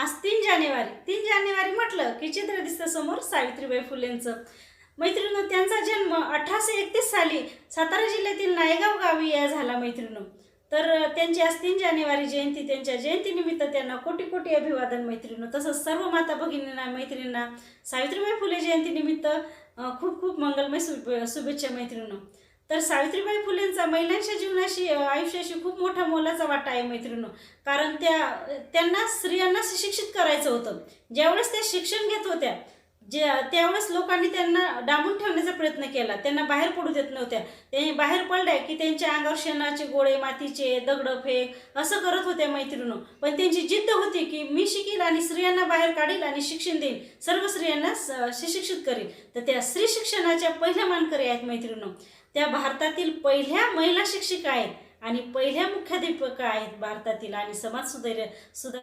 आज 3 जानेवारी म्हटलं की चित्र दिसतं समोर सावित्रीबाई फुलेंचं. मैत्रिणींनो, त्यांचा जन्म 1831 साली सातारा जिल्ह्यातील नायगाव गावी झाला मैत्रिणींनो. तर त्यांची आज 3 जानेवारी जयंती. त्यांच्या जयंतीनिमित्त त्यांना कोटी कोटी अभिवादन मैत्रिणींनो. तसंच सर्व माता भगिनींना मैत्रिणींना सावित्रीबाई फुले जयंतीनिमित्त खूप खूप मंगलमय शुभेच्छा मैत्रिणींनो. तर सावित्रीबाई फुलेंचा महिलांच्या जीवनाशी आयुष्याशी खूप मोठा मोलाचा वाटा आहे मैत्रिणींनो. कारण त्यांना स्त्रियांना सुशिक्षित करायचं होतं. ज्यावेळेस त्या शिक्षण घेत होत्या त्यावेळेस लोकांनी त्यांना डांबून ठेवण्याचा प्रयत्न केला. त्यांना बाहेर पडू देत नव्हत्या. ते बाहेर पडल्या की त्यांच्या अंगावर शेणाचे गोळे, मातीचे दगडफेक असं करत होत्या मैत्रिणींनो. पण त्यांची जिद्द होती की मी शिकील आणि स्त्रियांना बाहेर काढील आणि शिक्षण देईन, सर्व स्त्रियांना सुशिक्षित करील. तर त्या स्त्री शिक्षणाच्या पहिल्या मानकरी आहेत मैत्रिणींनो. त्या भारतातील पहिल्या महिला शिक्षिका आहेत आणि पहिल्या मुख्याध्यापिका आहेत भारतातील आणि समाज सुधार